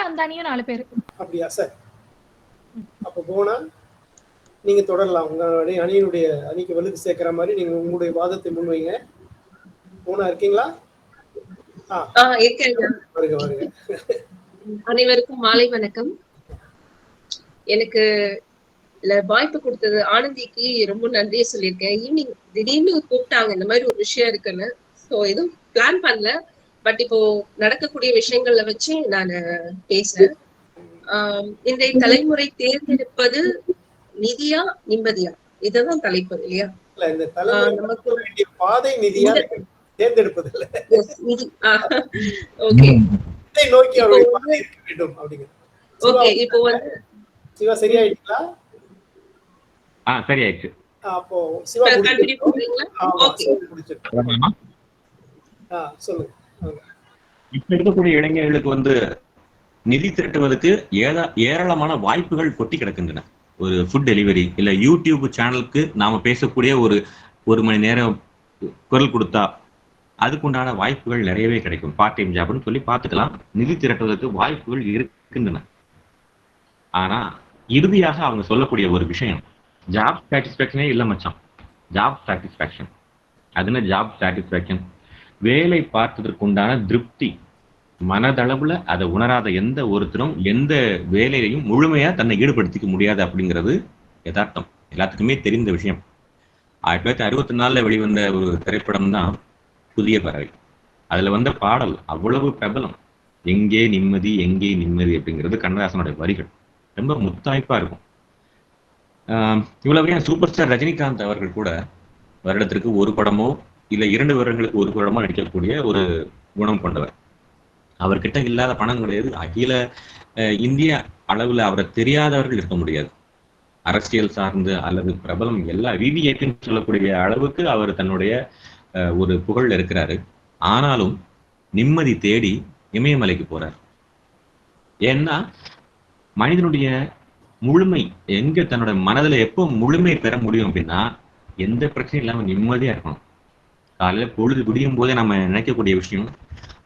அந்த அணியும் 4 பேரு. அப்படியா சார்? அப்ப போனா நீங்க தொடரலாம். உங்களுடைய அணிக்கு வலுக்கு சேர்க்கிற மாதிரி நீங்க உங்களுடைய வாதத்தை முன்வைங்க. போனா இருக்கீங்களா? வருக வருக. அனைவருக்கும் மாலை வணக்கம். எனக்கு வாய்ப்பு கொடுத்தது ஆனந்திக்கு ரொம்ப நன்றியை சொல்லியிருக்கேன். ஈவினிங் திடீர்னு கூப்பிட்டாங்க இந்த மாதிரி ஒரு விஷயம் இருக்குன்னு. ஸோ எதுவும் பிளான் பண்ணல, பட் இப்போ நடக்கக்கூடிய விஷயங்கள்ல வச்சு நான் பேசுறேன். இன்றைய தலைமுறை தேர்ந்தெடுப்பது நிதியா நிம்மதியா, இதுதான் தலைப்பு இல்லையா? நமக்கு பாதை நிதியா தேர்ந்தெடுப்பது இல்ல. ஓகே, நோக்கி இருக்க வேண்டும் அப்படிங்கிறது. ஓகே, இப்போ வந்து சிவா சரியாயிட்டீங்களா? சரியாயிடுச்சு. அப்போ சிவா கண்டினியூ பண்றீங்களா? ஓகே, சொல்லுங்க. இப்ப இருக்கக்கூடிய இளைஞர்களுக்கு வந்து நிதி திரட்டுவதற்கு ஏராளமான வாய்ப்புகள் கொட்டி கிடக்கின்றன. ஒரு ஃபுட் டெலிவரி இல்ல யூடியூப் சேனலுக்கு நாம பேசக்கூடிய ஒரு மணி நேரம் குரல் கொடுத்தா அதுக்குண்டான வாய்ப்புகள் நிறையவே கிடைக்கும். பார்ட் டைம் ஜாப்னு சொல்லி பார்த்துக்கலாம். நிதி திரட்டுவதற்கு வாய்ப்புகள் இருக்கின்றன. ஆனா இறுதியாக அவங்க சொல்லக்கூடிய ஒரு விஷயம், ஜாப் சாட்டிஸ்பேக்ஷனே இல்லை மச்சான். ஜாப் சாட்டிஸ்பேக்ஷன் அது என்ன? ஜாப் சாட்டிஸ்பேக்ஷன் வேலை பார்த்ததற்குண்டான திருப்தி, மனதளவுல அதை உணராத எந்த ஒருத்தரும் எந்த வேலையிலையும் முழுமையா தன்னை ஈடுபடுத்திக்க முடியாது அப்படிங்கிறது யதார்த்தம், எல்லாத்துக்குமே தெரிந்த விஷயம். 1964 வெளிவந்த ஒரு திரைப்படம் தான் புதிய பறவை. அதுல வந்த பாடல் அவ்வளவு பிரபலம். எங்கே நிம்மதி எங்கே நிம்மதி அப்படிங்கிறது கண்ணதாசனுடைய வரிகள். ரொம்ப முத்தாய்ப்பா இருக்கும். இவ்வளவு சூப்பர் ஸ்டார் ரஜினிகாந்த் அவர்கள் கூட வருடத்திற்கு ஒரு படமோ இல்ல 2 வருடங்களுக்கு ஒரு படமோ நடிக்கக்கூடிய ஒரு குணம் கொண்டவர். அவர்கிட்ட இல்லாத பணம் கிடையாது. அகில இந்திய அளவுல அவரை தெரியாதவர்கள் இருக்க முடியாது. அரசியல் சார்ந்து அல்லது பிரபலம் எல்லா விவிஐபின்னு சொல்லக்கூடிய அளவுக்கு அவர் தன்னுடைய ஒரு புகழ் இருக்கிறாரு. ஆனாலும் நிம்மதி தேடி இமயமலைக்கு போறார். ஏன்னா மனிதனுடைய முழுமை எங்க தன்னோட மனதில் எப்போ முழுமை பெற முடியும் அப்படின்னா, எந்த பிரச்சனையும் இல்லாம நிம்மதியா இருக்கணும். காலையில பொழுது விடியும் போதே நம்ம நினைக்கக்கூடிய விஷயம்,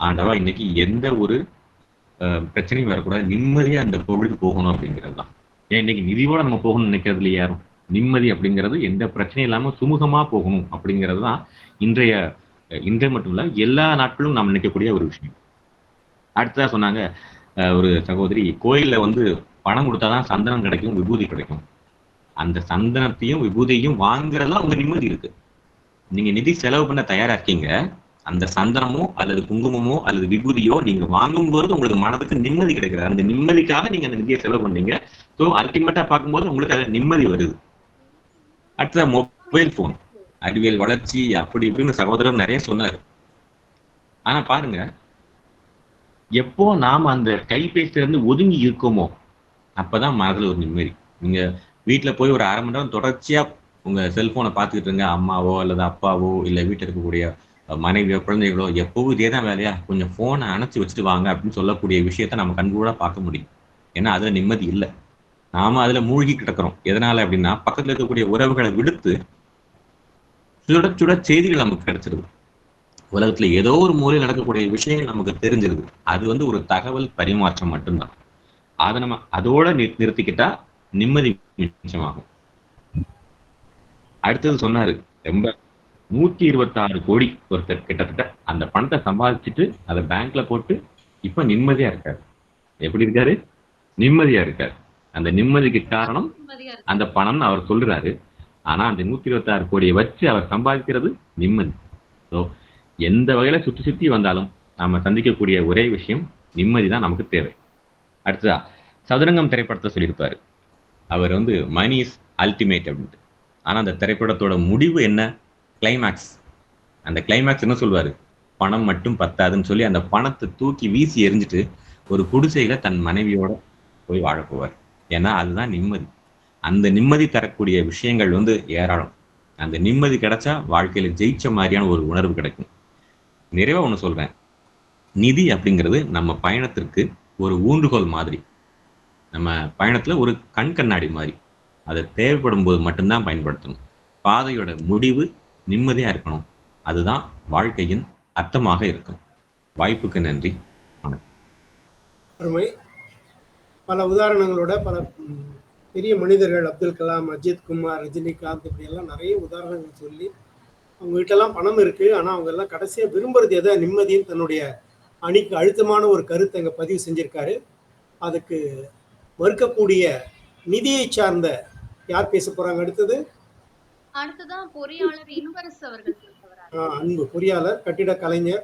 ஆண்டவா இன்னைக்கு எந்த ஒரு பிரச்சனையும் வரக்கூடாது, நிம்மதியா அந்த பொழுது போகணும் அப்படிங்கிறது தான். ஏன் இன்னைக்கு நிதியோட நம்ம போகணும்னு நினைக்கிறது இல்லை யாரும். நிம்மதி அப்படிங்கிறது எந்த பிரச்சனையும் இல்லாம சுமூகமா போகணும் அப்படிங்கிறது தான் இன்றைய மட்டும் இல்ல எல்லா நாட்களும் நாம் நினைக்கக்கூடிய ஒரு விஷயம். அடுத்ததா சொன்னாங்க ஒரு சகோதரி, கோயில்ல வந்து பணம் கொடுத்தாதான் சந்தனம் கிடைக்கும், விபூதி கிடைக்கும். அந்த சந்தனத்தையும் விபூதியையும் வாங்குறதுலாம் உங்க நிம்மதி இருக்கு. நீங்க நிதி செலவு பண்ண தயாரா இருக்கீங்க, அந்த சந்தனமோ அல்லது குங்குமமோ அல்லது விபூதியோ நீங்க வாங்கும்போது உங்களுக்கு மனதுக்கு நிம்மதி கிடைக்கிறது. அந்த நிம்மதிக்காக நீங்க அந்த நிதியை செலவு பண்ணீங்க. ஸோ அல்டிமேட்டா பார்க்கும்போது உங்களுக்கு அது நிம்மதி வருது. அடுத்த மொபைல் போன், அறிவியல் வளர்ச்சி அப்படி இப்படின்னு சகோதரர் நிறைய சொன்னார். ஆனா பாருங்க, எப்போ நாம அந்த கைபேசியில இருந்து ஒதுங்கி இருக்கோமோ அப்பதான் மனதுல ஒரு நிம்மதி. நீங்க வீட்டுல போய் ஒரு 1/2 மணி நேரம் தொடர்ச்சியா உங்க செல்போனை பார்த்துக்கிட்டு இருங்க, அம்மாவோ அல்லது அப்பாவோ இல்ல வீட்டில் இருக்கக்கூடிய மனைவியோ குழந்தைகளோ எப்பவும் இதேதான் வேலையா, கொஞ்சம் போனை அணைச்சி வச்சுட்டு வாங்க அப்படின்னு சொல்லக்கூடிய விஷயத்த நம்ம கண்கூட பார்க்க முடியும். ஏன்னா அதுல நிம்மதி இல்லை. நாம அதுல மூழ்கி கிடக்கிறோம். எதனால அப்படின்னா, பக்கத்துல இருக்கக்கூடிய உறவுகளை விடுத்து சுட சுட செய்திகள் நமக்கு கிடைச்சிருது. உலகத்துல ஏதோ ஒரு மூலையில் நடக்கக்கூடிய விஷயங்கள் நமக்கு தெரிஞ்சிருது. அது வந்து ஒரு தகவல் பரிமாற்றம் மட்டும்தான். அதை நம்ம அதோட நிறுத்திக்கிட்டா நிம்மதி நிச்சயமாகும். அடுத்தது சொன்னாரு, ரொம்ப 126 கோடி ஒருத்தர் கிட்டத்தட்ட அந்த பணத்தை சம்பாதிச்சுட்டு அதை பேங்க்ல போட்டு இப்ப நிம்மதியா இருக்காரு. எப்படி இருக்காரு? நிம்மதியா இருக்காரு. அந்த நிம்மதிக்கு காரணம் அந்த பணம்னு அவர் சொல்றாரு. ஆனா அந்த 126 கோடியை வச்சு அவர் சம்பாதிக்கிறது நிம்மதி. ஸோ எந்த வகையில சுற்றி சுற்றி வந்தாலும் நாம சந்திக்கக்கூடிய ஒரே விஷயம் நிம்மதி தான் நமக்கு தேவை. அடுத்ததா சதுரங்கம் திரைப்படத்தை சொல்லியிருப்பாரு. அவர் வந்து மணி இஸ் அல்டிமேட் அப்படின்ட்டு. ஆனா அந்த திரைப்படத்தோட முடிவு என்ன? கிளைமேக்ஸ். அந்த கிளைமேக்ஸ் என்ன சொல்வாரு? பணம் மட்டும் பத்தாதுன்னு சொல்லி அந்த பணத்தை தூக்கி வீசி எறிஞ்சிட்டு ஒரு குடிசையில தன் மனைவியோட போய் வாழ போவார். ஏன்னா அதுதான் நிம்மதி. அந்த நிம்மதி தரக்கூடிய விஷயங்கள் வந்து ஏராளம். அந்த நிம்மதி கிடைச்சா வாழ்க்கையில ஜெயிச்ச மாதிரியான ஒரு உணர்வு கிடைக்கும். நிறைவா ஒண்ணு சொல்றேன், நிதி அப்படிங்கிறது நம்ம பயணத்திற்கு ஒரு ஊன்றுகோல் மாதிரி, நம்ம பயணத்துல ஒரு கண்ணாடி மாதிரி. அதை தேவைப்படும் போது மட்டும்தான் பயன்படுத்தணும். பாதையோட முடிவு நிம்மதியா இருக்கணும். அதுதான் வாழ்க்கையின் அர்த்தமாக இருக்கும். வாய்ப்புக்கு நன்றி. வணக்கம். பல உதாரணங்களோட பல பெரிய மனிதர்கள், அப்துல் கலாம், அஜித் குமார், ரஜினிகாந்த், இப்படி எல்லாம் நிறைய உதாரணங்கள் சொல்லி அவங்க கிட்டலாம் பணம் இருக்கு, ஆனா அவங்க எல்லாம் கடைசியா விரும்புறது எதை? நிம்மதியும் தன்னுடைய அணிக்கு அழுத்தமான ஒரு கருத்தை அங்க பதிவு செஞ்சிருக்காரு. அதுக்கு மறுக்கக்கூடிய நிதியை சார்ந்த யார் பேச போறாங்க? அடுத்ததான் பொறியாளர் இன்பரசு அவர்கள். அன்பு பொறியாளர், கட்டிட கலைஞர்,